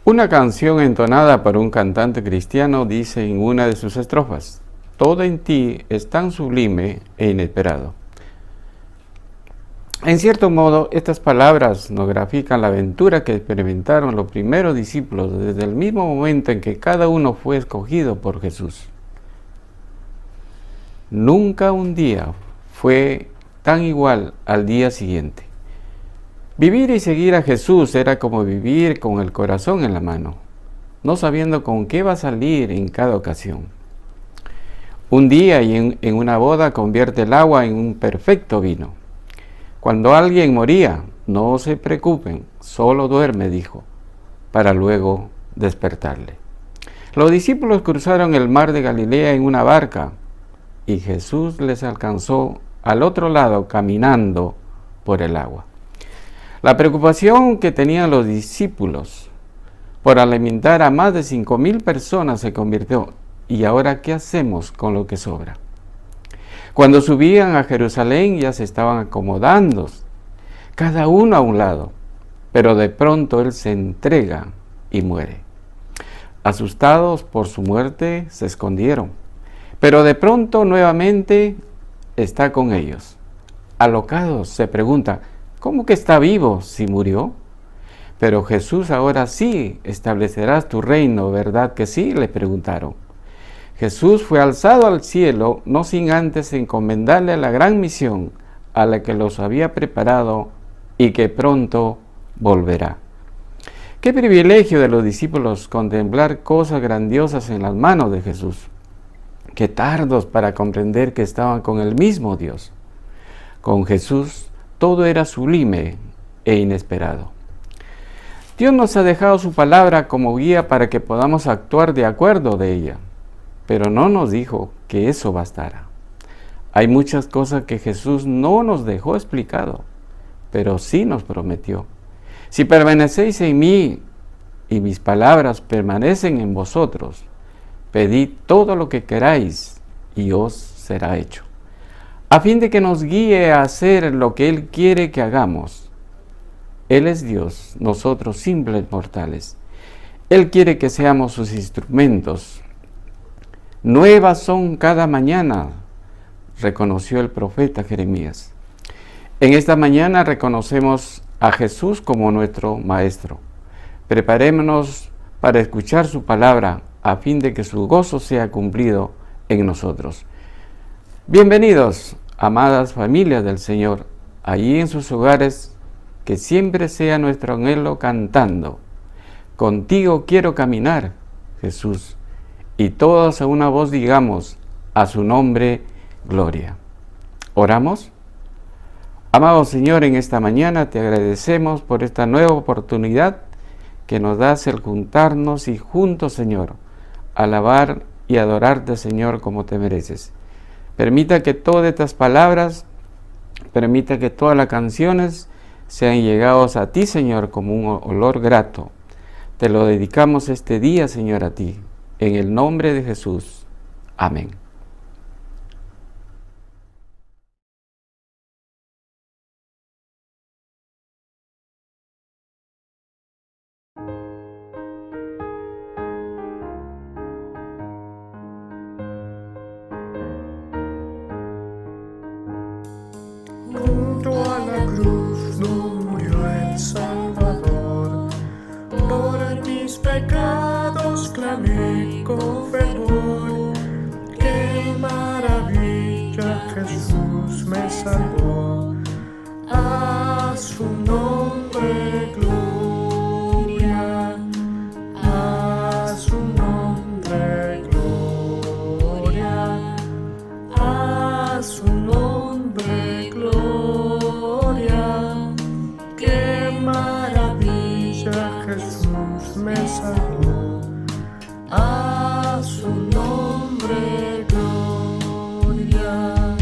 Una canción entonada por un cantante cristiano dice en una de sus estrofas: todo en ti es tan sublime e inesperado. En cierto modo, estas palabras nos grafican la aventura que experimentaron los primeros discípulos desde el mismo momento en que cada uno fue escogido por Jesús. Nunca un día fue tan igual al día siguiente. Vivir y seguir a Jesús era como vivir con el corazón en la mano, no sabiendo con qué va a salir en cada ocasión. Un día y en una boda convierte el agua en un perfecto vino. Cuando alguien moría, no se preocupen, solo duerme, dijo, para luego despertarle. Los discípulos cruzaron el mar de Galilea en una barca y Jesús les alcanzó al otro lado caminando por el agua. La preocupación que tenían los discípulos por alimentar a más de 5,000 personas se convirtió. ¿Y ahora qué hacemos con lo que sobra? Cuando subían a Jerusalén ya se estaban acomodando, cada uno a un lado, pero de pronto Él se entrega y muere. Asustados por su muerte se escondieron, pero de pronto nuevamente está con ellos. Alocados se preguntan: ¿cómo que está vivo si murió? Pero Jesús, ahora sí establecerás tu reino, ¿verdad que sí?, le preguntaron. Jesús fue alzado al cielo, no sin antes encomendarle la gran misión a la que los había preparado y que pronto volverá. Qué privilegio de los discípulos contemplar cosas grandiosas en las manos de Jesús. Qué tardos para comprender que estaban con el mismo Dios. Con Jesús todo era sublime e inesperado. Dios nos ha dejado su palabra como guía para que podamos actuar de acuerdo de ella, pero no nos dijo que eso bastara. Hay muchas cosas que Jesús no nos dejó explicado, pero sí nos prometió: si permanecéis en mí y mis palabras permanecen en vosotros, pedid todo lo que queráis y os será hecho, a fin de que nos guíe a hacer lo que Él quiere que hagamos. Él es Dios, nosotros simples mortales. Él quiere que seamos sus instrumentos. Nuevas son cada mañana, reconoció el profeta Jeremías. En esta mañana reconocemos a Jesús como nuestro Maestro. Preparémonos para escuchar su palabra, a fin de que su gozo sea cumplido en nosotros. Bienvenidos, amadas familias del Señor, allí en sus hogares, que siempre sea nuestro anhelo cantando: contigo quiero caminar, Jesús, y todos a una voz digamos: a su nombre, gloria. ¿Oramos? Amado Señor, en esta mañana te agradecemos por esta nueva oportunidad que nos das el juntarnos y juntos, Señor, alabar y adorarte, Señor, como te mereces. Permita que todas estas palabras, permita que todas las canciones sean llegados a ti, Señor, como un olor grato. Te lo dedicamos este día, Señor, a ti. En el nombre de Jesús. Amén. Junto a la cruz murió el Salvador, por mis pecados clamé con fervor. ¡Qué maravilla! Jesús me salvó, a su nombre gloria, a su nombre gloria, a su nombre gloria. ¡Qué maravilla! Jesús me salvó, a su nombre gloria.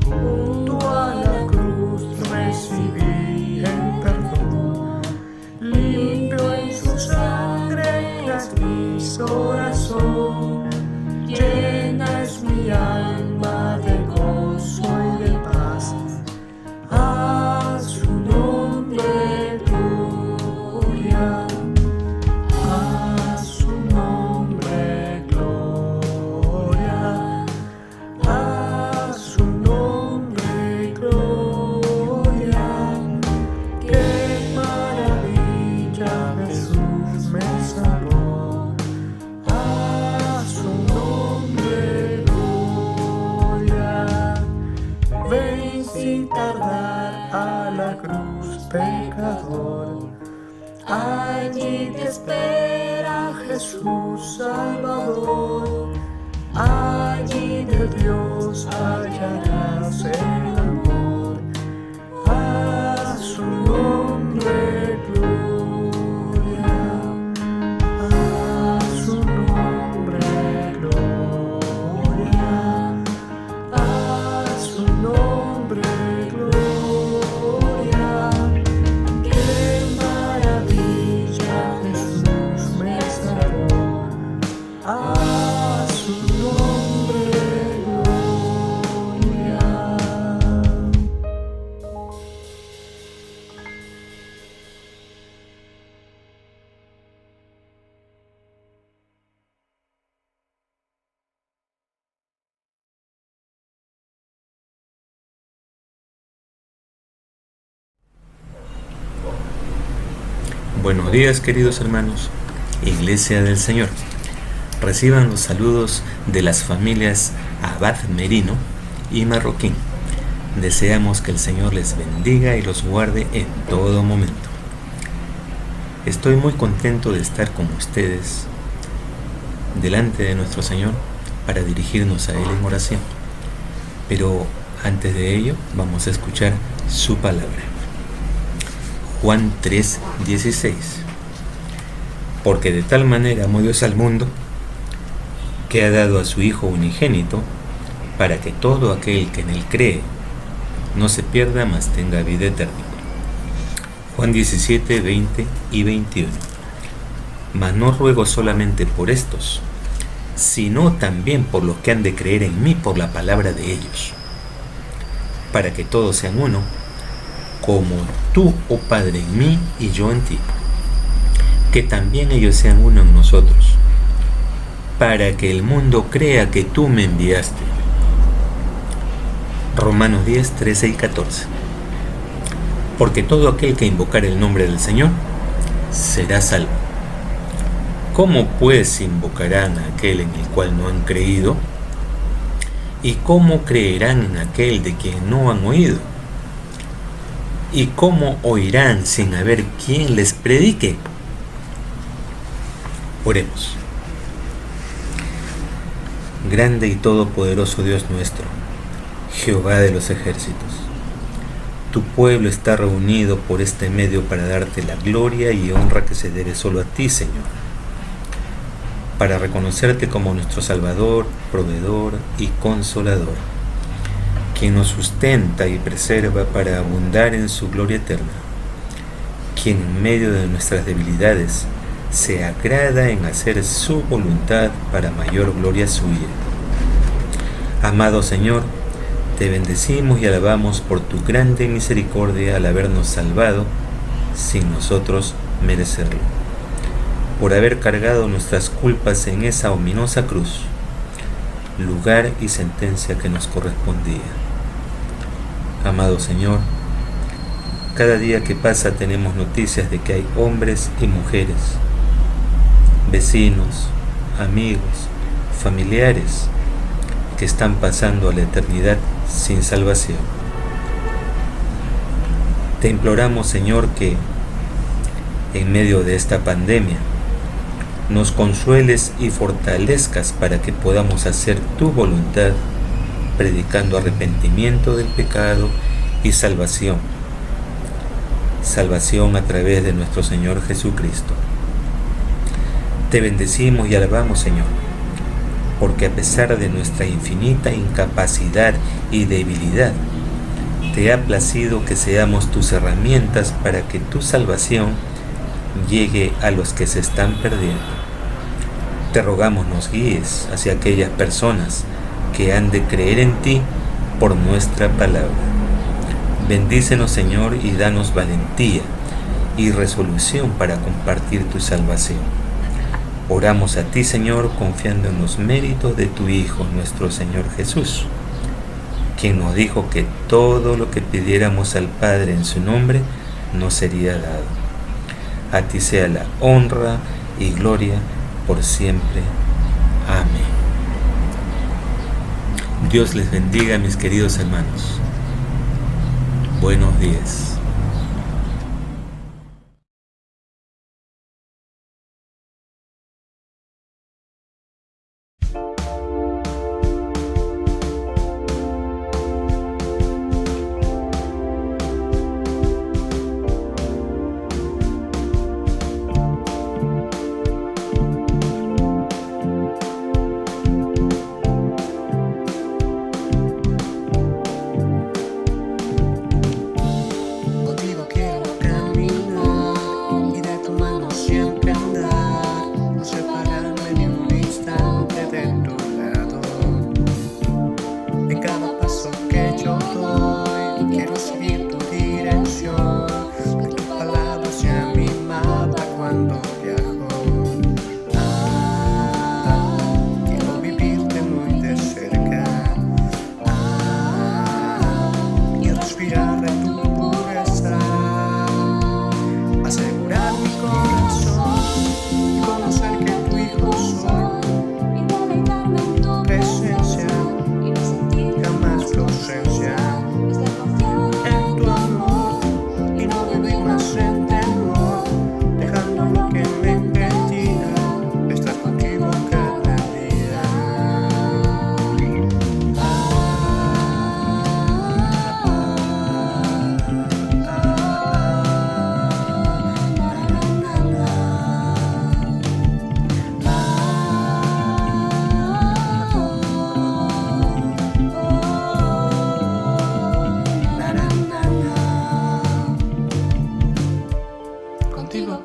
Junto a la cruz recibí el perdón, limpio en su sangre mi corazón. Llena es mi alma de gozo y de paz, a su nombre gloria, a su nombre gloria, a su nombre gloria. ¡Qué maravilla! Jesús me salvó, a su nombre gloria. Ven sin tardar a la cruz, pecador, allí te espera Jesús Salvador. Allí de Dios hallarás el amor, a su nombre gloria, a su nombre gloria, a su nombre gloria. ¡Qué maravilla! Jesús me salvó, a su nombre gloria. Buenos días, queridos hermanos, Iglesia del Señor. Reciban los saludos de las familias Abad Merino y Marroquín. Deseamos que el Señor les bendiga y los guarde en todo momento. Estoy muy contento de estar con ustedes delante de nuestro Señor para dirigirnos a Él en oración. Pero antes de ello, vamos a escuchar su palabra. Juan 3:16. Porque de tal manera amó Dios al mundo, que ha dado a su Hijo unigénito, para que todo aquel que en Él cree no se pierda, mas tenga vida eterna. Juan 17, 20 y 21. Mas no ruego solamente por estos, sino también por los que han de creer en mí por la palabra de ellos, para que todos sean uno, como tú, oh Padre, en mí y yo en ti, que también ellos sean uno en nosotros, para que el mundo crea que tú me enviaste. Romanos 10, 13 y 14. Porque todo aquel que invocar el nombre del Señor será salvo. ¿Cómo pues invocarán a aquel en el cual no han creído? ¿Y cómo creerán en aquel de quien no han oído? ¿Y cómo oirán sin haber quien les predique? Oremos. Grande y todopoderoso Dios nuestro, Jehová de los ejércitos, Tu pueblo está reunido por este medio para darte la gloria y honra que se debe solo a ti, Señor, para reconocerte como nuestro Salvador, proveedor y consolador, quien nos sustenta y preserva para abundar en su gloria eterna, quien en medio de nuestras debilidades se agrada en hacer su voluntad para mayor gloria suya. Amado Señor, te bendecimos y alabamos por tu grande misericordia al habernos salvado sin nosotros merecerlo, por haber cargado nuestras culpas en esa ominosa cruz, lugar y sentencia que nos correspondía. Amado Señor, cada día que pasa tenemos noticias de que hay hombres y mujeres, vecinos, amigos, familiares, que están pasando a la eternidad sin salvación. Te imploramos, Señor, que en medio de esta pandemia nos consueles y fortalezcas para que podamos hacer tu voluntad, predicando arrepentimiento del pecado y salvación. Salvación a través de nuestro Señor Jesucristo. Te bendecimos y alabamos, Señor, porque a pesar de nuestra infinita incapacidad y debilidad, te ha placido que seamos tus herramientas para que tu salvación llegue a los que se están perdiendo. Te rogamos nos guíes hacia aquellas personas que han de creer en ti por nuestra palabra. Bendícenos, Señor, y danos valentía y resolución para compartir tu salvación. Oramos a ti, Señor, confiando en los méritos de tu Hijo, nuestro Señor Jesús, quien nos dijo que todo lo que pidiéramos al Padre en su nombre nos sería dado. A ti sea la honra y gloria por siempre. Amén. Dios les bendiga, mis queridos hermanos. Buenos días.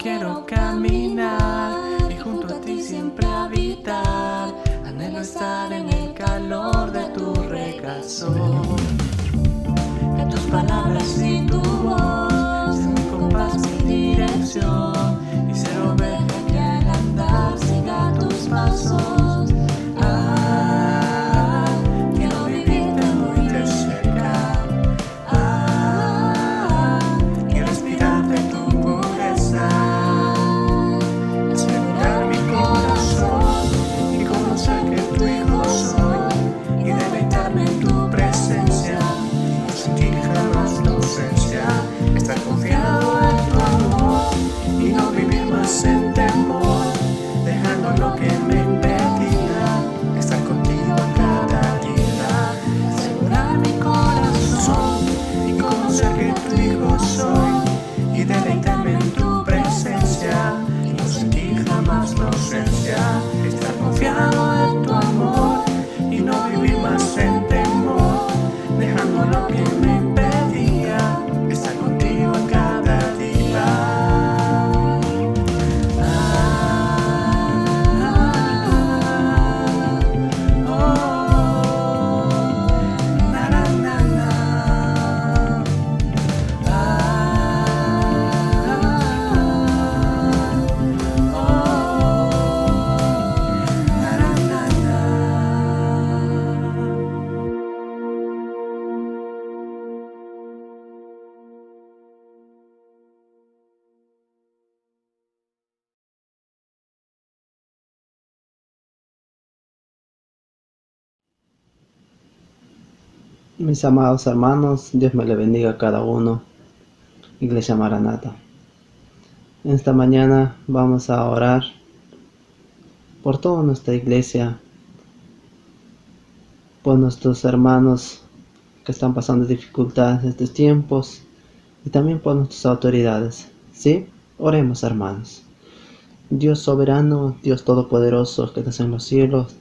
Quiero caminar y junto a ti siempre habitar. Anhelo estar en el calor de tu regazo. Que tus palabras y tu voz sean mi compás, mi dirección. Y ser oveja que al andar siga tus pasos. Quiero vivirte muy de cerca. Quiero respirar de tu pureza. Asegurar mi corazón y conocer que tu hijo soy. Y deleitarme en tu presencia. Y no sentir jamás tu ausencia. Estar confiado en tu amor y confiado en tu amor y no vivir más en temor, dejando lo que me impedía estar contigo en cada día. Mis amados hermanos, Dios me le bendiga a cada uno. Iglesia Maranata. En esta mañana vamos a orar por toda nuestra iglesia, por nuestros hermanos que están pasando dificultades en estos tiempos y también por nuestras autoridades. ¿Sí? Oremos, hermanos. Dios soberano, Dios todopoderoso que estás en los cielos,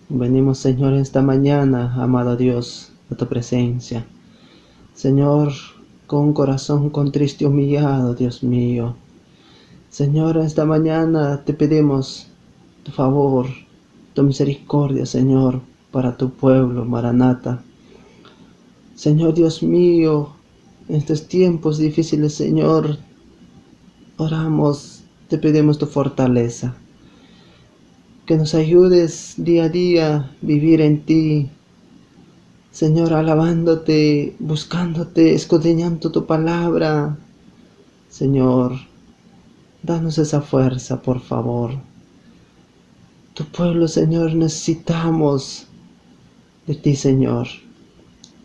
venimos, Señor, en esta mañana, amado Dios, a tu presencia. Señor, con un corazón contrito y humillado, Dios mío. Señor, esta mañana te pedimos tu favor, tu misericordia, Señor, para tu pueblo, Maranata. Señor Dios mío, en estos tiempos difíciles, Señor, oramos, te pedimos tu fortaleza. Que nos ayudes día a día a vivir en ti, Señor, alabándote, buscándote, escudriñando tu palabra. Señor, danos esa fuerza, por favor. Tu pueblo, Señor, necesitamos de ti, Señor.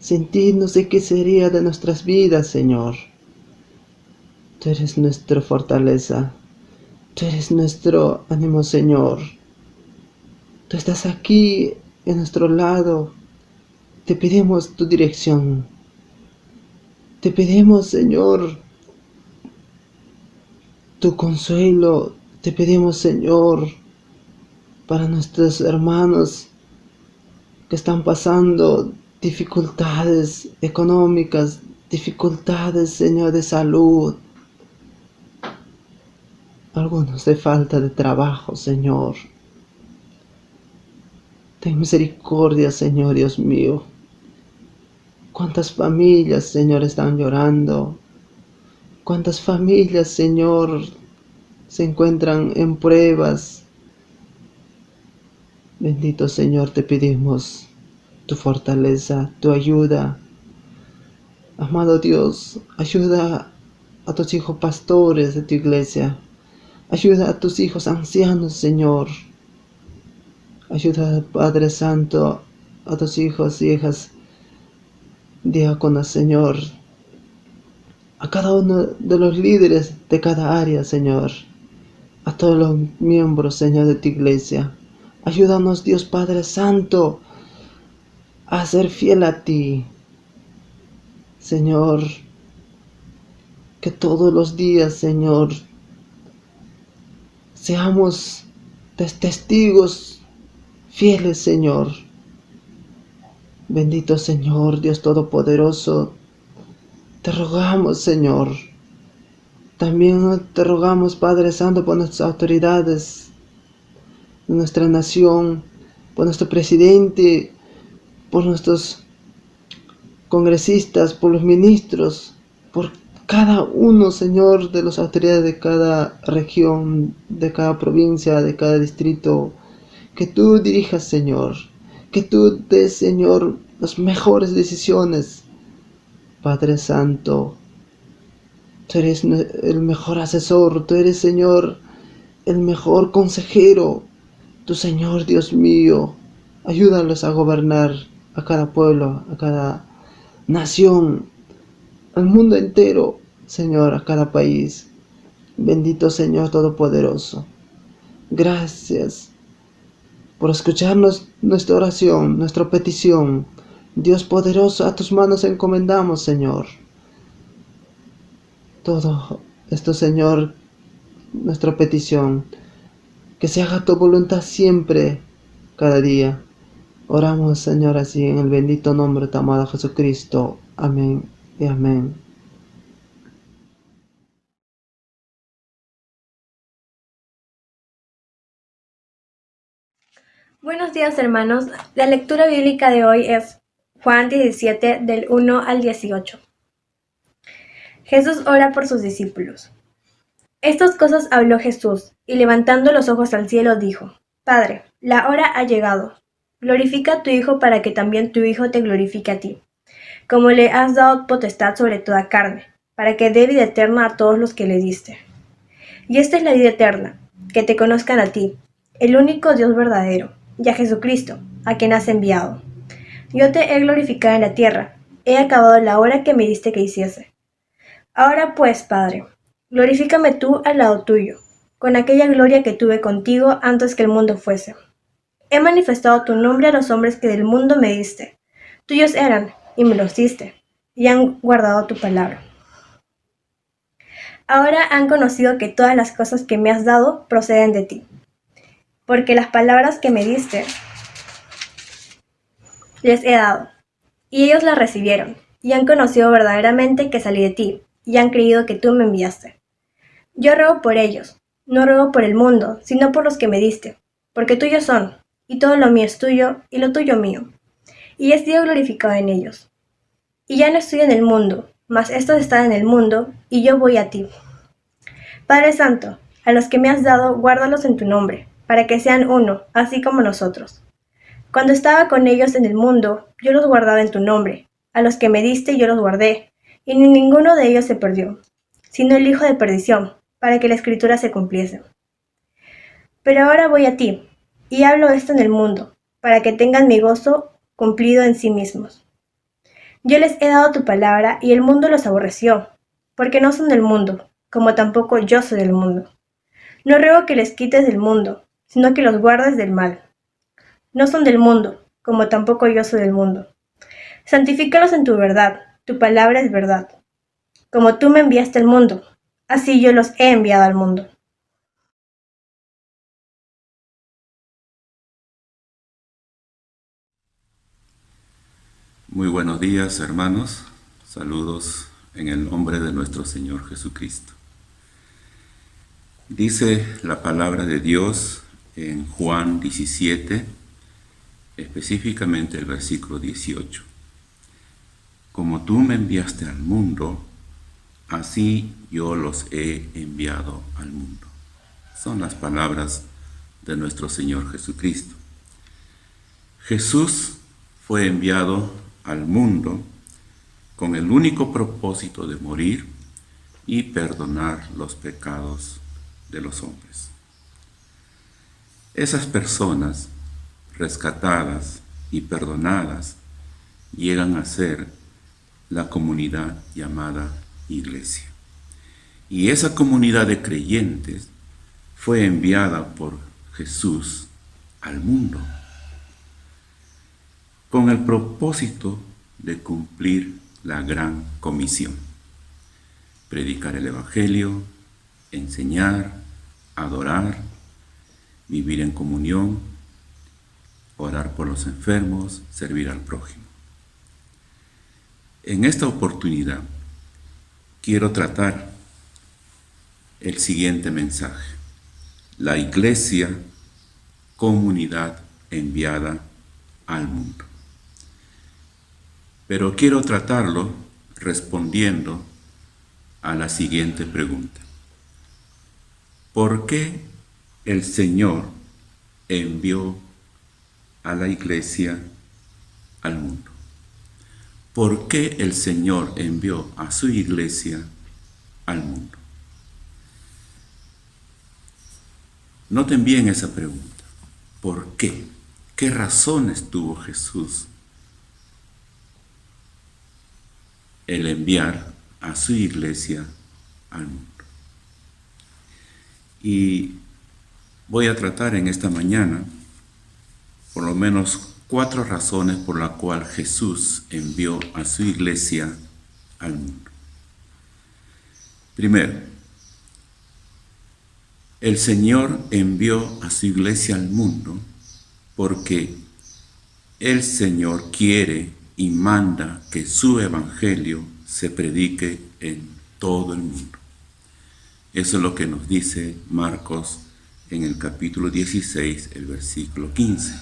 Sin ti no sé qué sería de nuestras vidas, Señor. Tú eres nuestra fortaleza. Tú eres nuestro ánimo, Señor. Tú estás aquí, en nuestro lado. Te pedimos tu dirección. Te pedimos, Señor, tu consuelo. Te pedimos, Señor, para nuestros hermanos que están pasando dificultades económicas, dificultades, Señor, de salud. Algunos de falta de trabajo, Señor. Ten misericordia, Señor Dios mío. Cuántas familias, Señor, están llorando. Cuántas familias, Señor, se encuentran en pruebas. Bendito Señor, te pedimos tu fortaleza, tu ayuda. Amado Dios, ayuda a tus hijos pastores de tu iglesia. Ayuda a tus hijos ancianos, Señor. Ayuda, Padre Santo, a tus hijos y hijas diáconas, Señor. A cada uno de los líderes de cada área, Señor. A todos los miembros, Señor, de tu iglesia. Ayúdanos, Dios Padre Santo, a ser fiel a ti. Señor, que todos los días, Señor, seamos testigos fieles, Señor. Bendito Señor, Dios Todopoderoso, te rogamos, Señor. También te rogamos, Padre Santo, por nuestras autoridades de nuestra nación, por nuestro presidente, por nuestros congresistas, por los ministros, por cada uno, Señor, de las autoridades de cada región, de cada provincia, de cada distrito. Que tú dirijas, Señor. Que tú des, Señor, las mejores decisiones. Padre Santo, tú eres el mejor asesor. Tú eres, Señor, el mejor consejero. Tu Señor, Dios mío, ayúdalos a gobernar a cada pueblo, a cada nación, al mundo entero, Señor, a cada país. Bendito Señor Todopoderoso. Gracias por escucharnos nuestra oración, nuestra petición. Dios poderoso, a tus manos encomendamos, Señor. Todo esto, Señor, nuestra petición. que se haga tu voluntad siempre, cada día. Oramos, Señor, así en el bendito nombre de tu amado Jesucristo. Amén y amén. Buenos días, hermanos. La lectura bíblica de hoy es Juan 17 del 1 al 18. Jesús ora por sus discípulos. Estas cosas habló Jesús, y levantando los ojos al cielo dijo: Padre, la hora ha llegado. Glorifica a tu Hijo para que también tu Hijo te glorifique a ti, como le has dado potestad sobre toda carne, para que dé vida eterna a todos los que le diste. Y esta es la vida eterna, que te conozcan a ti, el único Dios verdadero, y a Jesucristo, a quien has enviado. Yo te he glorificado en la tierra, he acabado la obra que me diste que hiciese. Ahora pues, Padre, glorifícame tú al lado tuyo, con aquella gloria que tuve contigo antes que el mundo fuese. He manifestado tu nombre a los hombres que del mundo me diste. Tuyos eran, y me los diste, y han guardado tu palabra. Ahora han conocido que todas las cosas que me has dado proceden de ti, porque las palabras que me diste les he dado, y ellos las recibieron, y han conocido verdaderamente que salí de ti, y han creído que tú me enviaste. Yo ruego por ellos, no ruego por el mundo, sino por los que me diste, porque tuyos son, y todo lo mío es tuyo, y lo tuyo mío, y he sido glorificado en ellos. Y ya no estoy en el mundo, mas estos están en el mundo, y yo voy a ti. Padre Santo, a los que me has dado, guárdalos en tu nombre, para que sean uno, así como nosotros. Cuando estaba con ellos en el mundo, yo los guardaba en tu nombre. A los que me diste yo los guardé, y ni ninguno de ellos se perdió, sino el hijo de perdición, para que la escritura se cumpliese. Pero ahora voy a ti, y hablo esto en el mundo, para que tengan mi gozo cumplido en sí mismos. Yo les he dado tu palabra, y el mundo los aborreció, porque no son del mundo, como tampoco yo soy del mundo. No ruego que les quites del mundo, sino que los guardes del mal. No son del mundo, como tampoco yo soy del mundo. Santifícalos en tu verdad, tu palabra es verdad. Como tú me enviaste al mundo, así yo los he enviado al mundo. Muy buenos días, hermanos. Saludos en el nombre de nuestro Señor Jesucristo. Dice la palabra de Dios en Juan 17, específicamente el versículo 18. Como tú me enviaste al mundo, así yo los he enviado al mundo. Son las palabras de nuestro Señor Jesucristo. Jesús fue enviado al mundo con el único propósito de morir y perdonar los pecados de los hombres. Esas personas rescatadas y perdonadas llegan a ser la comunidad llamada Iglesia. Y esa comunidad de creyentes fue enviada por Jesús al mundo con el propósito de cumplir la gran comisión: predicar el Evangelio, enseñar, adorar, vivir en comunión, orar por los enfermos, servir al prójimo. En esta oportunidad quiero tratar el siguiente mensaje: la Iglesia, comunidad enviada al mundo. Pero quiero tratarlo respondiendo a la siguiente pregunta: ¿por qué el Señor envió a la Iglesia al mundo? ¿Por qué el Señor envió a su Iglesia al mundo? Noten bien esa pregunta. ¿Por qué? ¿Qué razones tuvo Jesús el enviar a su Iglesia al mundo? Y voy a tratar en esta mañana por lo menos 4 razones por las cuales Jesús envió a su Iglesia al mundo. Primero, El Señor envió a su iglesia al mundo porque el Señor quiere y manda que su evangelio se predique en todo el mundo. Eso es lo que nos dice Marcos en el capítulo 16, el versículo 15.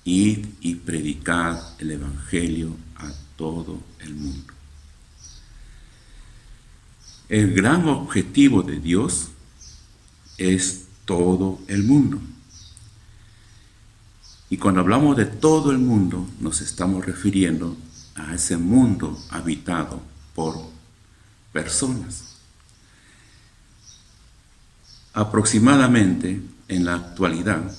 Id y predicad el evangelio a todo el mundo. El gran objetivo de Dios es todo el mundo. Y cuando hablamos de todo el mundo, nos estamos refiriendo a ese mundo habitado por personas. Aproximadamente, en la actualidad,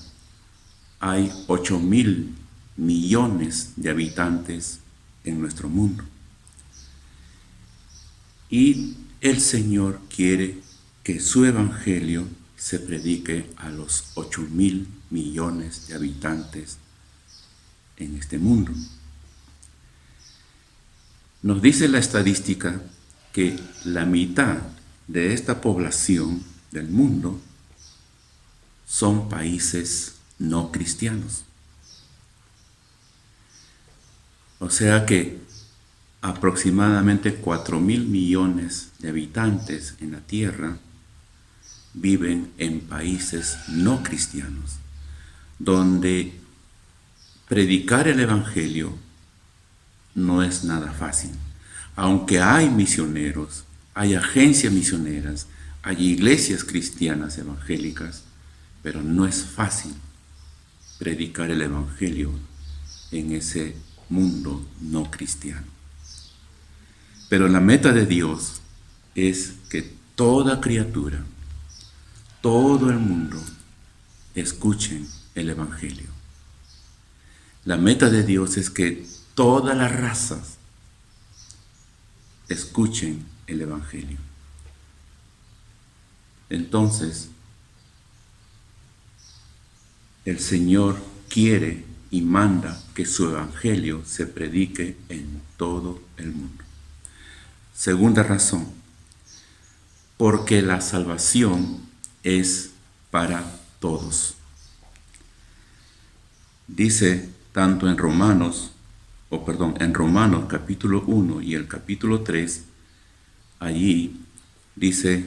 hay 8.000 millones de habitantes en nuestro mundo. Y el Señor quiere que su evangelio se predique a los 8.000 millones de habitantes en este mundo. Nos dice la estadística que la mitad de esta población del mundo son países no cristianos. O sea que aproximadamente 4.000 millones de habitantes en la tierra viven en países no cristianos, donde predicar el evangelio no es nada fácil. Aunque hay misioneros, hay agencias misioneras, hay iglesias cristianas evangélicas, pero no es fácil predicar el evangelio en ese mundo no cristiano. Pero la meta de Dios es que toda criatura, todo el mundo, escuchen el evangelio. La meta de Dios es que todas las razas escuchen el evangelio. Entonces, el Señor quiere y manda que su evangelio se predique en todo el mundo. Segunda razón, porque la salvación es para todos. Dice tanto en Romanos capítulo 1 y el capítulo 3, allí dice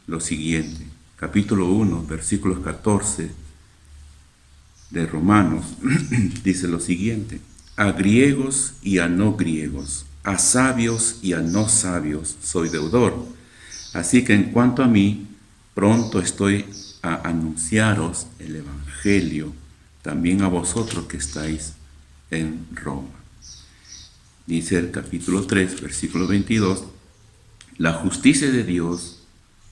lo siguiente, capítulo 1, versículos 14 de Romanos, dice lo siguiente: a griegos y a no griegos, a sabios y a no sabios soy deudor. Así que en cuanto a mí, pronto estoy a anunciaros el evangelio también a vosotros que estáis en Roma. Dice el capítulo 3, versículo 22, la justicia de Dios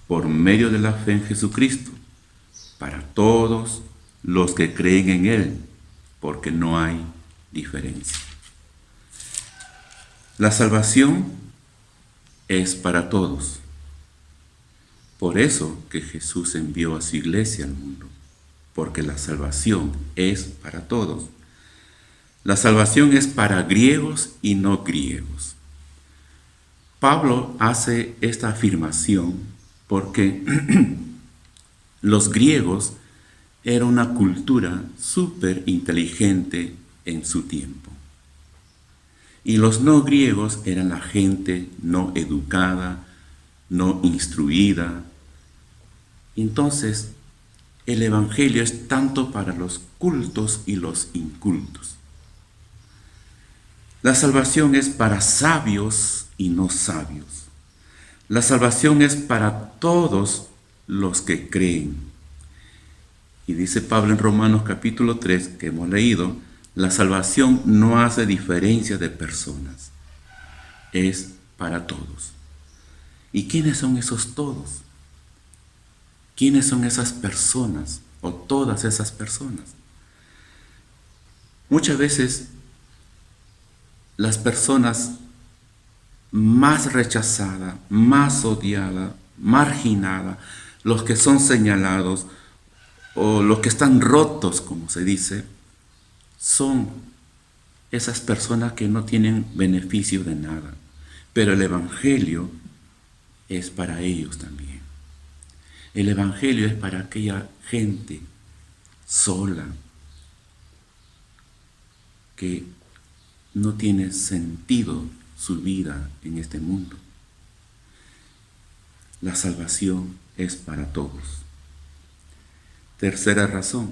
por medio de la fe en Jesucristo, para todos los que creen en Él, porque no hay diferencia. La salvación es para todos. Por eso que Jesús envió a su iglesia al mundo, porque la salvación es para todos. La salvación es para griegos y no griegos. Pablo hace esta afirmación porque los griegos eran una cultura súper inteligente en su tiempo. Y los no griegos eran la gente no educada, no instruida. Entonces, el evangelio es tanto para los cultos y los incultos. La salvación es para sabios y no sabios. La salvación es para todos los que creen. Y dice Pablo en Romanos capítulo 3, que hemos leído, la salvación no hace diferencia de personas. Es para todos. ¿Y quiénes son esos todos? ¿Quiénes son esas personas o todas esas personas? Muchas veces las personas más rechazadas, más odiadas, marginadas, los que son señalados o los que están rotos, como se dice, son esas personas que no tienen beneficio de nada. Pero el evangelio es para ellos también. El Evangelio es para aquella gente sola, que no tiene sentido su vida en este mundo. La salvación es para todos. Tercera razón,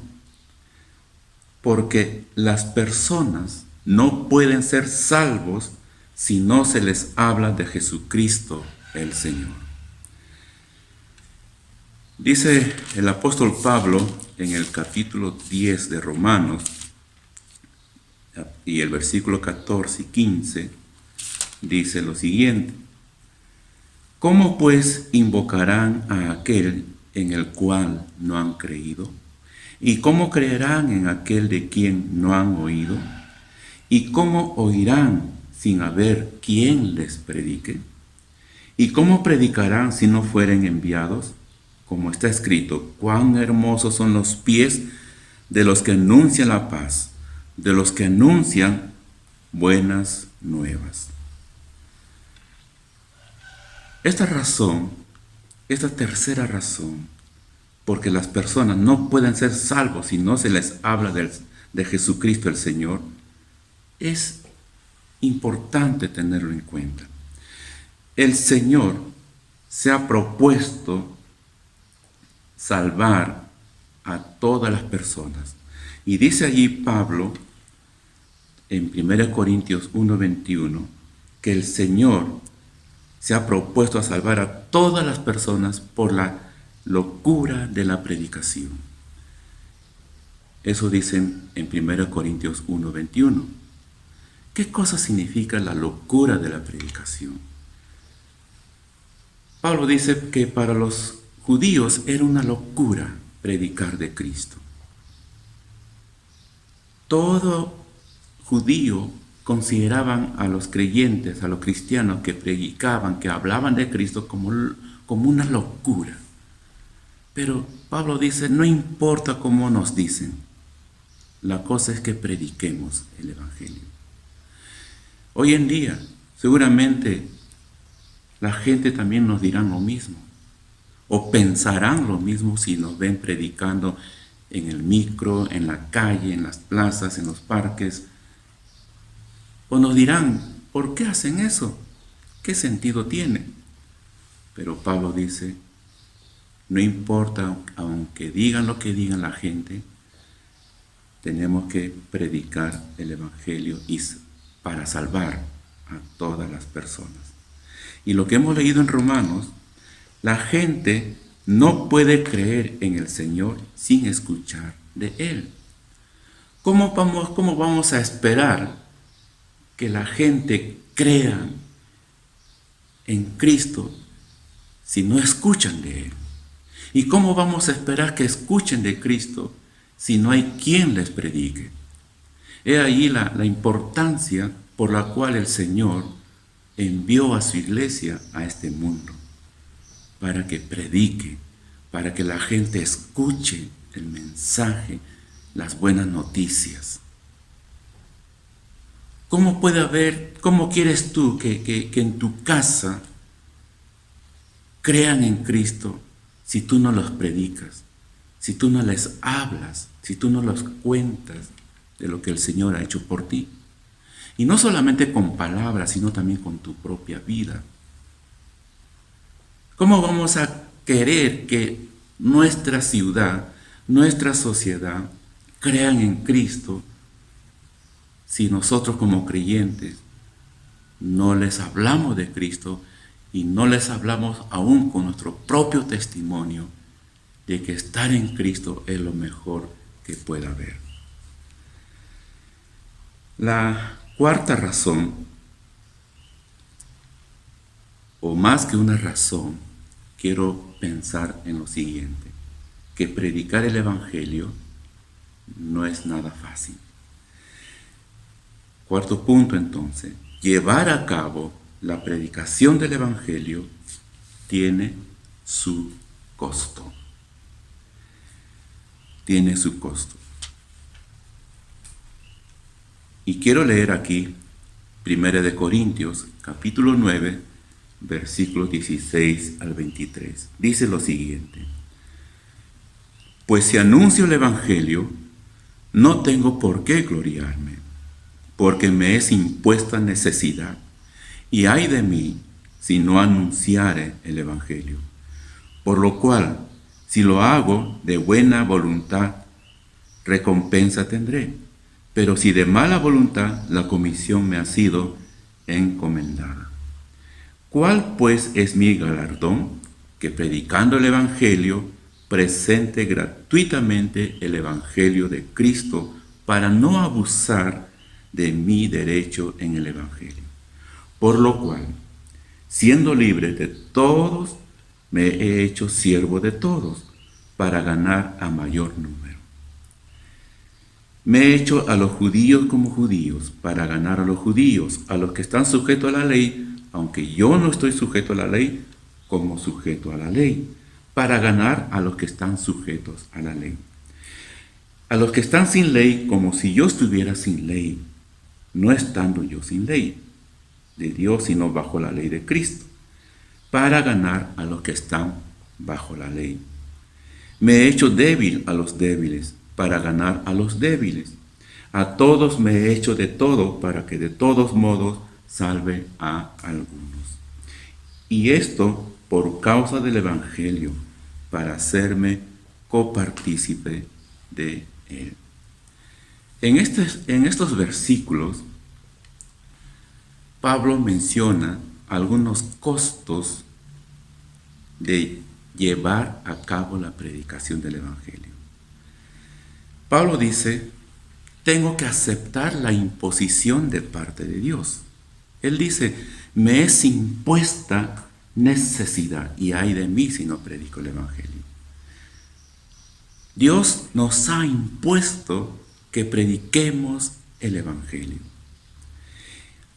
porque las personas no pueden ser salvos si no se les habla de Jesucristo el Señor. Dice el apóstol Pablo en el capítulo 10 de Romanos, y el versículo 14 y 15, dice lo siguiente: ¿cómo pues invocarán a aquel en el cual no han creído? ¿Y cómo creerán en aquel de quien no han oído? ¿Y cómo oirán sin haber quien les predique? ¿Y cómo predicarán si no fueren enviados? Como está escrito: cuán hermosos son los pies de los que anuncian la paz, de los que anuncian buenas nuevas. Esta tercera razón, porque las personas no pueden ser salvos si no se les habla de Jesucristo el Señor, es importante tenerlo en cuenta. El Señor se ha propuesto salvar a todas las personas. Y dice allí Pablo, en 1 Corintios 1:21, que el Señor se ha propuesto a salvar a todas las personas por la locura de la predicación. Eso dicen en 1 Corintios 1:21. ¿Qué cosa significa la locura de la predicación? Pablo dice que para los judíos era una locura predicar de Cristo. Todo judío consideraban a los creyentes, a los cristianos que predicaban, que hablaban de Cristo como una locura. Pero Pablo dice, no importa cómo nos dicen, la cosa es que prediquemos el Evangelio. Hoy en día, seguramente, la gente también nos dirá lo mismo, o pensarán lo mismo si nos ven predicando en el micro, en la calle, en las plazas, en los parques. O nos dirán, ¿por qué hacen eso? ¿Qué sentido tiene? Pero Pablo dice, no importa, aunque digan lo que digan la gente, tenemos que predicar el Evangelio para salvar a todas las personas. Y lo que hemos leído en Romanos, la gente no puede creer en el Señor sin escuchar de Él. ¿Cómo vamos a esperar que la gente crea en Cristo si no escuchan de Él? ¿Y cómo vamos a esperar que escuchen de Cristo si no hay quien les predique? He ahí la importancia por la cual el Señor envió a su iglesia a este mundo, para que predique, para que la gente escuche el mensaje, las buenas noticias. ¿Cómo quieres tú que en tu casa crean en Cristo si tú no los predicas, si tú no les hablas, si tú no los cuentas de lo que el Señor ha hecho por ti? Y no solamente con palabras, sino también con tu propia vida. ¿Cómo vamos a querer que nuestra ciudad, nuestra sociedad, crean en Cristo si nosotros como creyentes no les hablamos de Cristo y no les hablamos aún con nuestro propio testimonio de que estar en Cristo es lo mejor que pueda haber? La cuarta razón, o más que una razón, quiero pensar en lo siguiente, que predicar el Evangelio no es nada fácil. Cuarto punto, entonces, llevar a cabo la predicación del Evangelio tiene su costo. Tiene su costo. Y quiero leer aquí 1 Corintios, capítulo 9, versículos 16 al 23. Dice lo siguiente: Pues si anuncio el Evangelio, no tengo por qué gloriarme, porque me es impuesta necesidad, y ay de mí si no anunciare el Evangelio. Por lo cual, si lo hago de buena voluntad, recompensa tendré, pero si de mala voluntad, la comisión me ha sido encomendada. ¿Cuál pues es mi galardón? Que predicando el Evangelio, presente gratuitamente el Evangelio de Cristo para no abusar de mi derecho en el Evangelio. Por lo cual, siendo libre de todos, me he hecho siervo de todos para ganar a mayor número. Me he hecho a los judíos como judíos para ganar a los judíos, a los que están sujetos a la ley, aunque yo no estoy sujeto a la ley, como sujeto a la ley, para ganar a los que están sujetos a la ley. A los que están sin ley, como si yo estuviera sin ley, no estando yo sin ley de Dios, sino bajo la ley de Cristo, para ganar a los que están bajo la ley. Me he hecho débil a los débiles, para ganar a los débiles. A todos me he hecho de todo, para que de todos modos salve a algunos. Y esto por causa del Evangelio, para hacerme copartícipe de él. En estos versículos, Pablo menciona algunos costos de llevar a cabo la predicación del Evangelio. Pablo dice, tengo que aceptar la imposición de parte de Dios. Él dice, me es impuesta necesidad y ay de mí si no predico el Evangelio. Dios nos ha impuesto que prediquemos el Evangelio.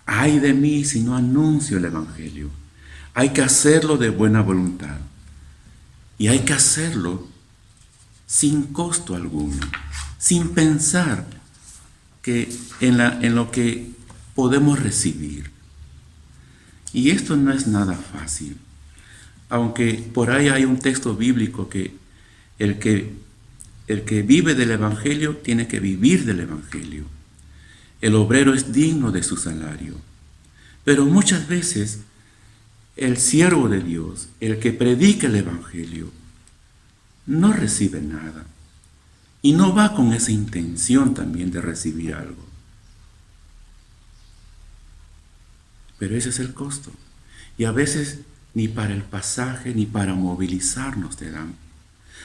Ay de mí si no anuncio el Evangelio. Hay que hacerlo de buena voluntad y hay que hacerlo sin costo alguno, sin pensar que en lo que podemos recibir. Y esto no es nada fácil, aunque por ahí hay un texto bíblico que el que vive del Evangelio tiene que vivir del Evangelio. El obrero es digno de su salario. Pero muchas veces el siervo de Dios, el que predica el Evangelio, no recibe nada. Y no va con esa intención también de recibir algo. Pero ese es el costo. Y a veces ni para el pasaje ni para movilizarnos te dan.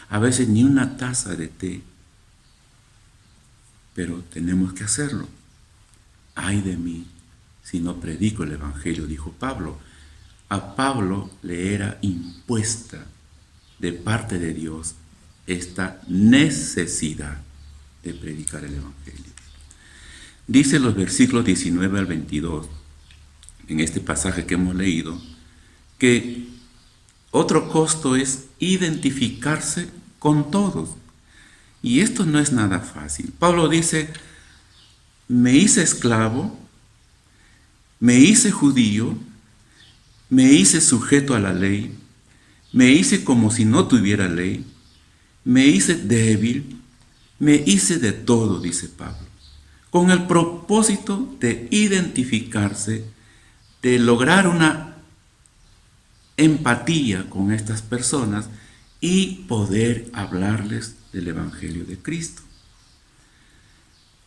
A veces ni una taza de té. Pero tenemos que hacerlo. Ay de mí si no predico el Evangelio, dijo Pablo. A Pablo le era impuesta de parte de Dios esta necesidad de predicar el Evangelio. Dice los versículos 19 al 22, en este pasaje que hemos leído, que otro costo es identificarse con todos. Y esto no es nada fácil. Pablo dice, me hice esclavo, me hice judío, me hice sujeto a la ley, me hice como si no tuviera ley, me hice débil, me hice de todo, dice Pablo, con el propósito de identificarse, de lograr una empatía con estas personas y poder hablarles del Evangelio de Cristo.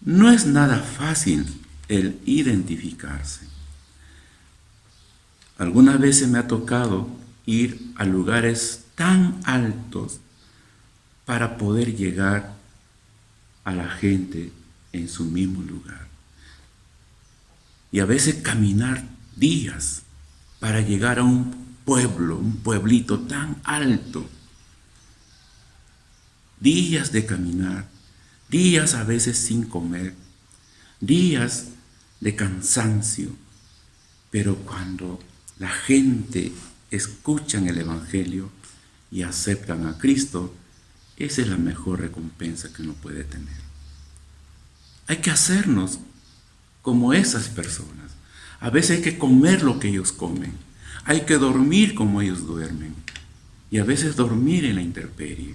No es nada fácil el identificarse. Algunas veces me ha tocado ir a lugares tan altos para poder llegar a la gente en su mismo lugar. Y a veces caminar días para llegar a un pueblo, un pueblito tan alto. Días de caminar, días a veces sin comer, días de cansancio. Pero cuando la gente escucha el Evangelio y aceptan a Cristo, esa es la mejor recompensa que uno puede tener. Hay que hacernos como esas personas. A veces hay que comer lo que ellos comen. Hay que dormir como ellos duermen. Y a veces dormir en la intemperie.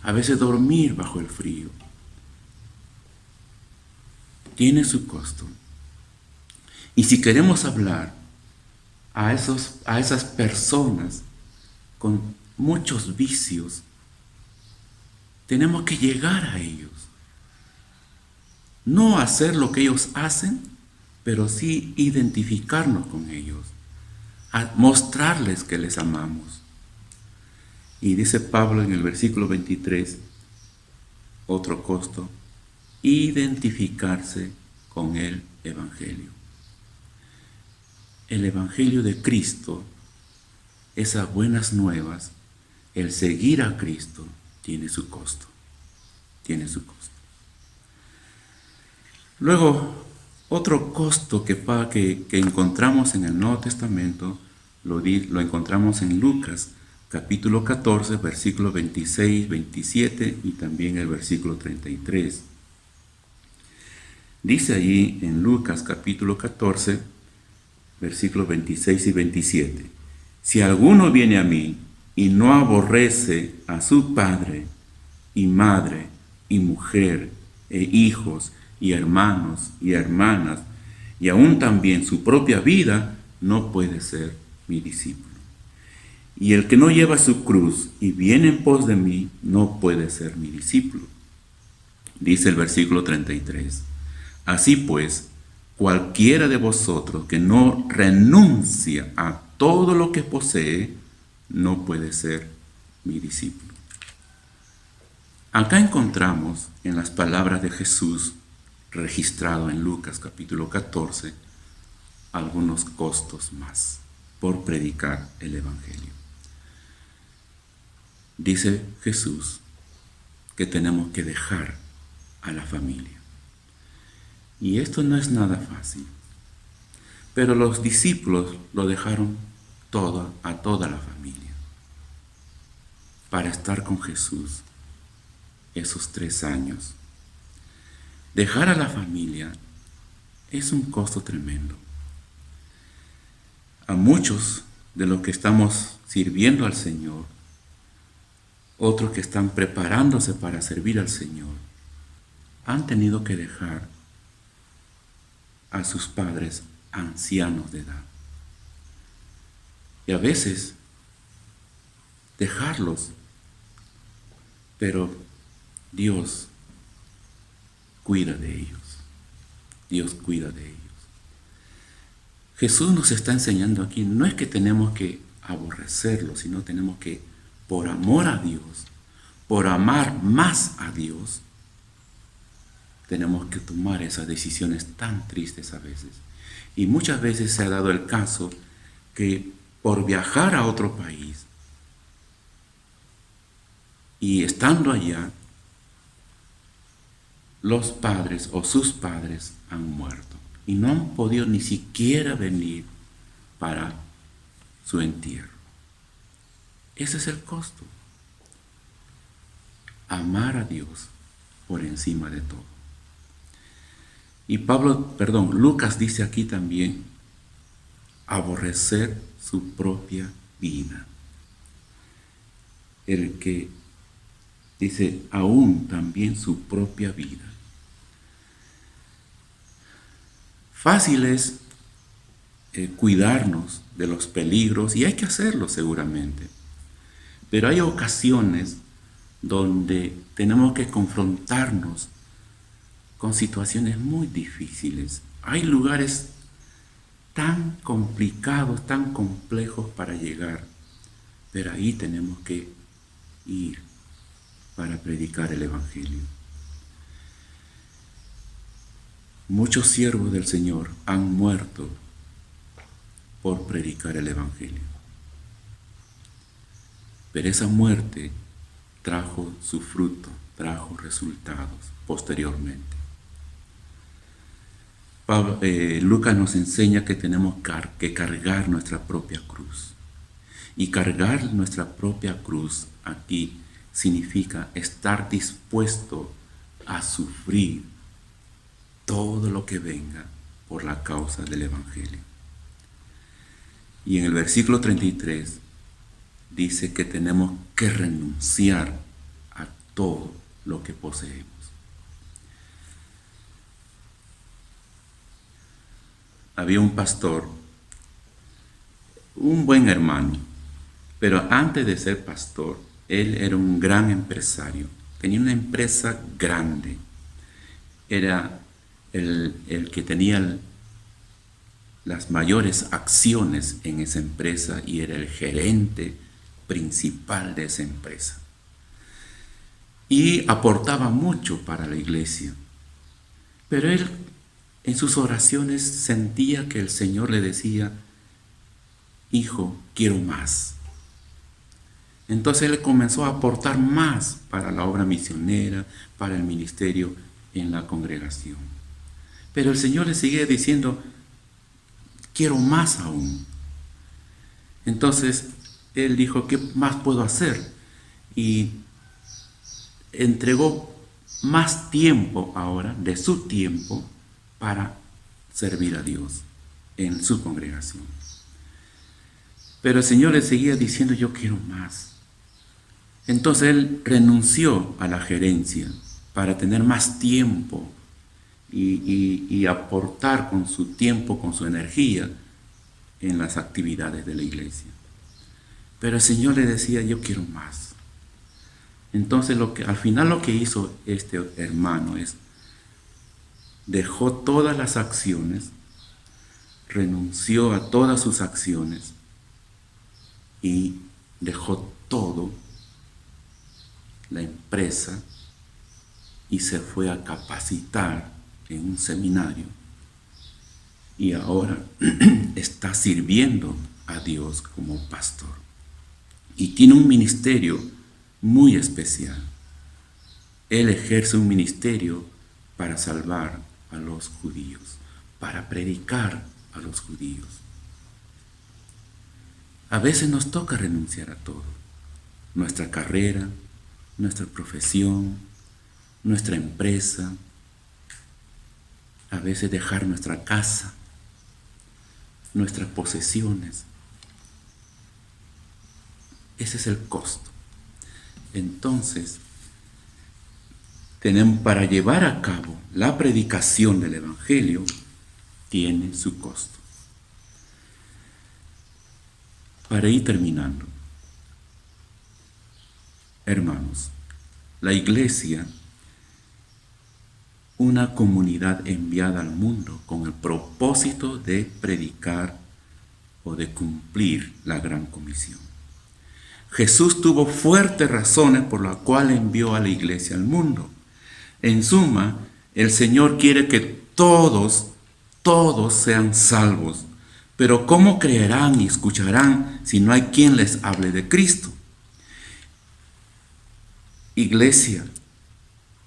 a veces dormir bajo el frío. Tiene su costo. Y si queremos hablar a esas personas con muchos vicios, tenemos que llegar a ellos. No hacer lo que ellos hacen, pero sí identificarnos con ellos, a mostrarles que les amamos. Y dice Pablo en el versículo 23, otro costo, identificarse con el Evangelio. El Evangelio de Cristo, esas buenas nuevas, el seguir a Cristo, tiene su costo. Tiene su costo. Luego, otro costo que encontramos en el Nuevo Testamento, lo encontramos en Lucas, capítulo 14, versículos 26, 27 y también el versículo 33. Dice allí en Lucas, capítulo 14, versículos 26 y 27. Si alguno viene a mí y no aborrece a su padre y madre y mujer e hijos y hermanos y hermanas y aún también su propia vida, no puede ser mi discípulo. Y el que no lleva su cruz y viene en pos de mí, no puede ser mi discípulo. Dice el versículo 33. Así pues, cualquiera de vosotros que no renuncia a todo lo que posee, no puede ser mi discípulo. Acá encontramos en las palabras de Jesús, registrado en Lucas capítulo 14, algunos costos más por predicar el Evangelio. Dice Jesús que tenemos que dejar a la familia. Y esto no es nada fácil. Pero los discípulos lo dejaron a toda la familia para estar con Jesús esos 3 años. Dejar a la familia es un costo tremendo. A muchos de los que estamos sirviendo al Señor, otros que están preparándose para servir al Señor, han tenido que dejar a sus padres ancianos de edad. Y a veces dejarlos, pero Dios cuida de ellos. Dios cuida de ellos. Jesús nos está enseñando aquí, no es que tenemos que aborrecerlos, sino tenemos que, por amor a Dios, por amar más a Dios, tenemos que tomar esas decisiones tan tristes a veces. Y muchas veces se ha dado el caso que por viajar a otro país y estando allá, los padres o sus padres han muerto y no han podido ni siquiera venir para su entierro. Ese es el costo. Amar a Dios por encima de todo. Y Lucas dice aquí también, aborrecer su propia vida. El que dice, aún también su propia vida. Fácil es cuidarnos de los peligros, y hay que hacerlo seguramente. Pero hay ocasiones donde tenemos que confrontarnos con situaciones muy difíciles. Hay lugares tan complicados, tan complejos para llegar, pero ahí tenemos que ir para predicar el Evangelio. Muchos siervos del Señor han muerto por predicar el Evangelio. Pero esa muerte trajo su fruto, trajo resultados posteriormente. Lucas nos enseña que tenemos que cargar nuestra propia cruz. Y cargar nuestra propia cruz aquí significa estar dispuesto a sufrir todo lo que venga por la causa del Evangelio. Y en el versículo 33 dice que tenemos que renunciar a todo lo que poseemos. Había un pastor, un buen hermano, pero antes de ser pastor, él era un gran empresario. Tenía una empresa grande. Era el que tenía las mayores acciones en esa empresa y era el gerente principal de esa empresa. Y aportaba mucho para la iglesia. Pero él en sus oraciones sentía que el Señor le decía: hijo, quiero más. Entonces él comenzó a aportar más para la obra misionera, para el ministerio en la congregación. Pero el Señor le seguía diciendo: quiero más aún. Entonces él dijo: ¿qué más puedo hacer? Y entregó más tiempo ahora, de su tiempo, para servir a Dios en su congregación. Pero el Señor le seguía diciendo: yo quiero más. Entonces él renunció a la gerencia para tener más tiempo y aportar con su tiempo, con su energía en las actividades de la iglesia. Pero el Señor le decía: yo quiero más. Entonces al final lo que hizo este hermano es dejó todas las acciones, renunció a todas sus acciones y dejó todo, la empresa, y se fue a capacitar en un seminario. Y ahora está sirviendo a Dios como pastor. Y tiene un ministerio muy especial. Él ejerce un ministerio para salvar a los judíos, para predicar a los judíos. A veces nos toca renunciar a todo: nuestra carrera, nuestra profesión, nuestra empresa, a veces dejar nuestra casa, nuestras posesiones. Ese es el costo. Entonces, para llevar a cabo la predicación del Evangelio, tiene su costo. Para ir terminando, hermanos, la iglesia, una comunidad enviada al mundo con el propósito de predicar o de cumplir la gran comisión. Jesús tuvo fuertes razones por las cuales envió a la iglesia al mundo. En suma, el Señor quiere que todos sean salvos. Pero ¿cómo creerán y escucharán si no hay quien les hable de Cristo? Iglesia,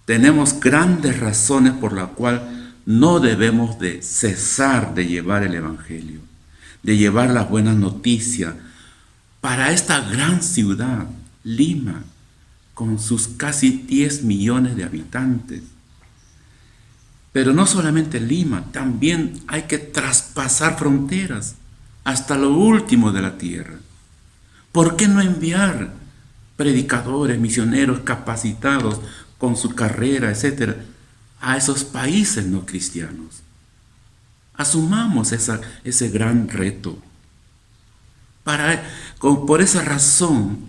tenemos grandes razones por las cuales no debemos de cesar de llevar el Evangelio, de llevar las buenas noticias para esta gran ciudad, Lima, con sus casi 10 millones de habitantes. Pero no solamente Lima, también hay que traspasar fronteras hasta lo último de la tierra. ¿Por qué no enviar predicadores, misioneros capacitados con su carrera, etcétera, a esos países no cristianos? Asumamos ese gran reto. Por esa razón,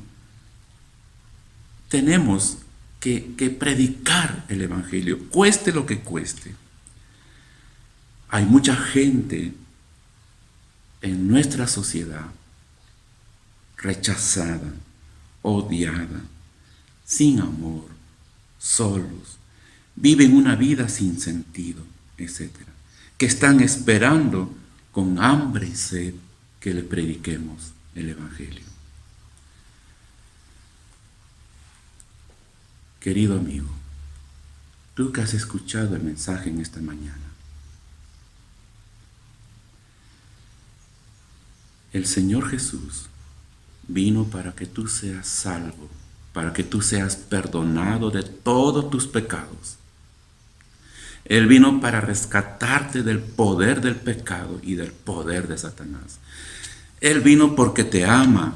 tenemos que predicar el Evangelio, cueste lo que cueste. Hay mucha gente en nuestra sociedad rechazada, odiada, sin amor, solos, viven una vida sin sentido, etc., que están esperando con hambre y sed que le prediquemos el Evangelio. Querido amigo, tú que has escuchado el mensaje en esta mañana, el Señor Jesús vino para que tú seas salvo, para que tú seas perdonado de todos tus pecados. Él vino para rescatarte del poder del pecado y del poder de Satanás. Él vino porque te ama,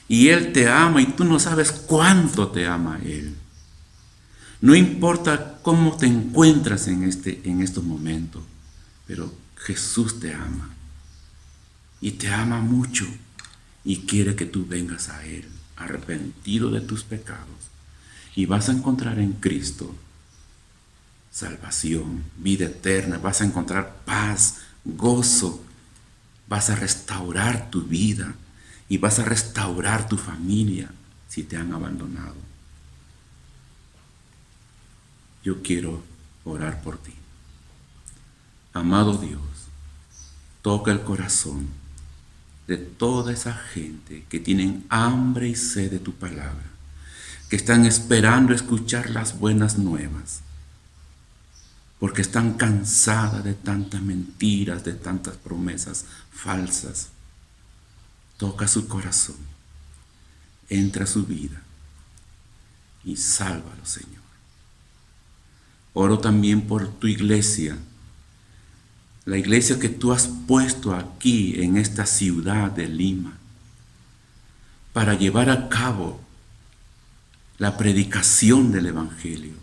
y Él te ama y tú no sabes cuánto te ama Él. No importa cómo te encuentras en estos momentos, pero Jesús te ama. Y te ama mucho y quiere que tú vengas a Él, arrepentido de tus pecados. Y vas a encontrar en Cristo salvación, vida eterna, vas a encontrar paz, gozo, vas a restaurar tu vida y vas a restaurar tu familia si te han abandonado. Yo quiero orar por ti. Amado Dios, toca el corazón de toda esa gente que tienen hambre y sed de tu palabra, que están esperando escuchar las buenas nuevas, porque están cansadas de tantas mentiras, de tantas promesas falsas. Toca su corazón, entra a su vida y sálvalo, Señor. Oro también por tu iglesia, la iglesia que tú has puesto aquí en esta ciudad de Lima, para llevar a cabo la predicación del Evangelio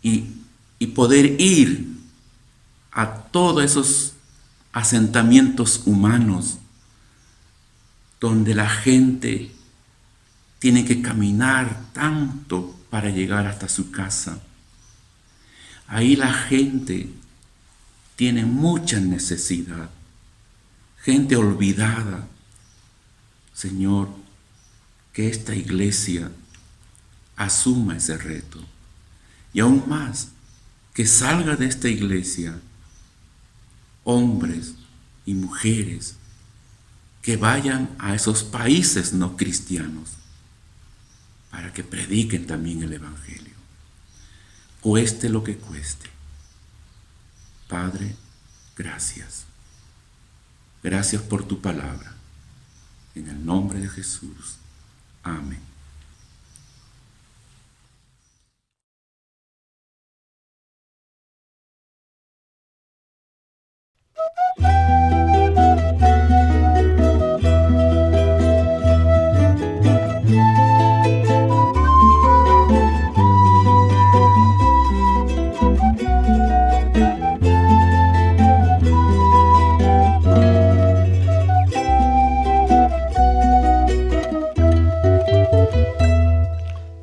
y poder ir a todos esos asentamientos humanos donde la gente tiene que caminar tanto para llegar hasta su casa. Ahí la gente tiene mucha necesidad, gente olvidada. Señor, que esta iglesia asuma ese reto y aún más, que salga de esta iglesia hombres y mujeres que vayan a esos países no cristianos para que prediquen también el Evangelio, cueste lo que cueste. Padre, gracias. Gracias por tu palabra. En el nombre de Jesús. Amén.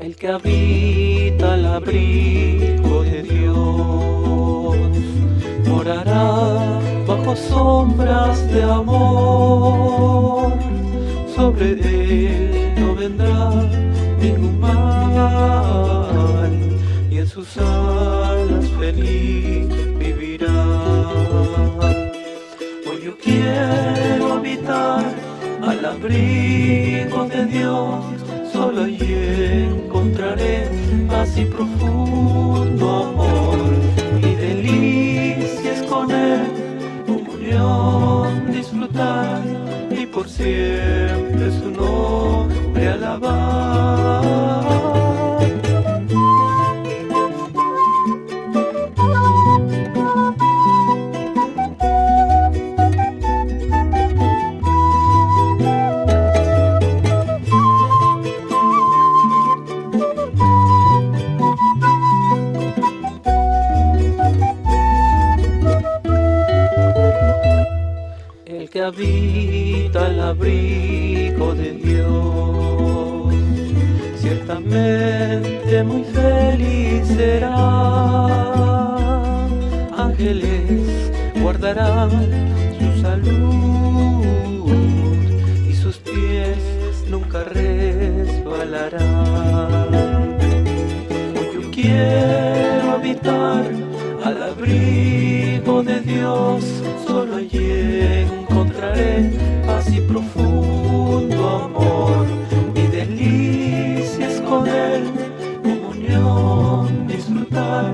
El que habita al abrigo de Dios morará bajo sombras de amor. Sobre él no vendrá ningún mal y en sus alas feliz vivirá. Hoy yo quiero habitar al abrigo de Dios, solo allí encontraré paz y profundo amor, y delicias con él, comunión disfrutar, y por siempre su nombre alabar. Que habita al abrigo de Dios, ciertamente muy feliz será. Ángeles guardarán su salud y sus pies nunca resbalarán. Hoy yo quiero habitar al abrigo de Dios, solo allí encontraré paz y profundo amor, y delicias con él, comunión disfrutar,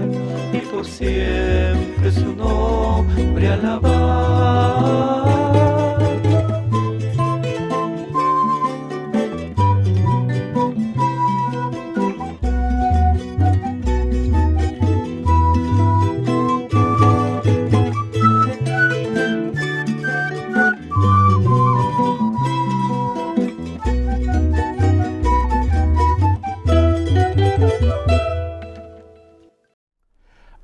y por siempre su nombre alabar.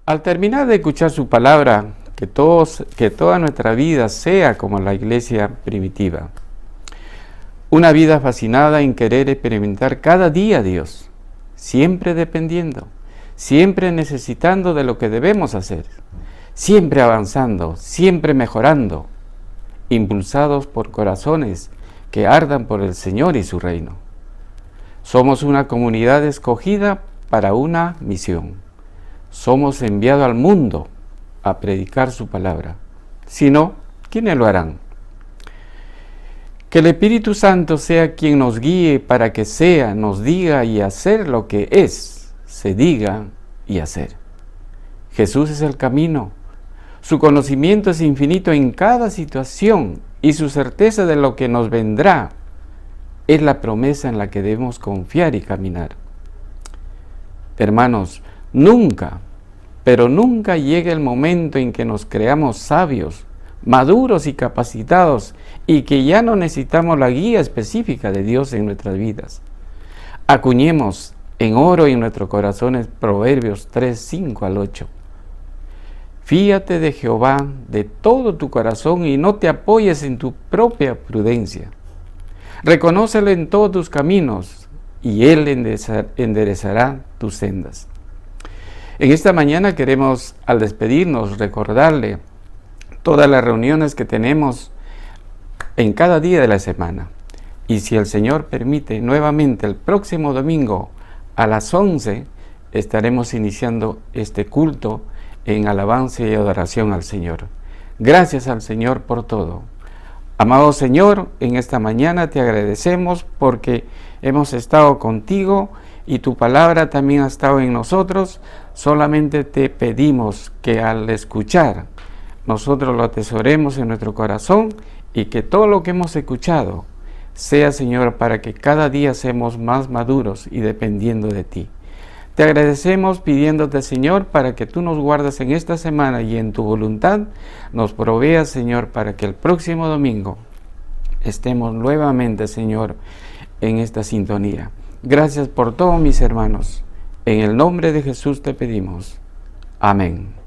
Al terminar de escuchar su palabra, que toda nuestra vida sea como la iglesia primitiva. Una vida fascinada en querer experimentar cada día a Dios, siempre dependiendo, siempre necesitando de lo que debemos hacer, siempre avanzando, siempre mejorando, impulsados por corazones que ardan por el Señor y su reino. Somos una comunidad escogida para una misión. Somos enviados al mundo a predicar su palabra. Si no, ¿quiénes lo harán? Que el Espíritu Santo sea quien nos guíe para que sea, nos diga y hacer lo que es, se diga y hacer. Jesús es el camino. Su conocimiento es infinito en cada situación y su certeza de lo que nos vendrá es la promesa en la que debemos confiar y caminar. Hermanos, nunca, pero nunca llega el momento en que nos creamos sabios, maduros y capacitados y que ya no necesitamos la guía específica de Dios en nuestras vidas. Acuñemos en oro en nuestros corazones Proverbios 3, 5 al 8. Fíate de Jehová de todo tu corazón y no te apoyes en tu propia prudencia. Reconócelo en todos tus caminos y Él enderezará tus sendas. En esta mañana queremos, al despedirnos, recordarle todas las reuniones que tenemos en cada día de la semana. Y si el Señor permite, nuevamente el próximo domingo a las 11 estaremos iniciando este culto en alabanza y adoración al Señor. Gracias al Señor por todo. Amado Señor, en esta mañana te agradecemos porque hemos estado contigo y tu palabra también ha estado en nosotros. Solamente te pedimos que al escuchar nosotros lo atesoremos en nuestro corazón y que todo lo que hemos escuchado sea, Señor, para que cada día seamos más maduros y dependiendo de ti. Te agradecemos pidiéndote, Señor, para que tú nos guardes en esta semana y en tu voluntad nos proveas, Señor, para que el próximo domingo estemos nuevamente, Señor, en esta sintonía. Gracias por todo, mis hermanos. En el nombre de Jesús te pedimos. Amén.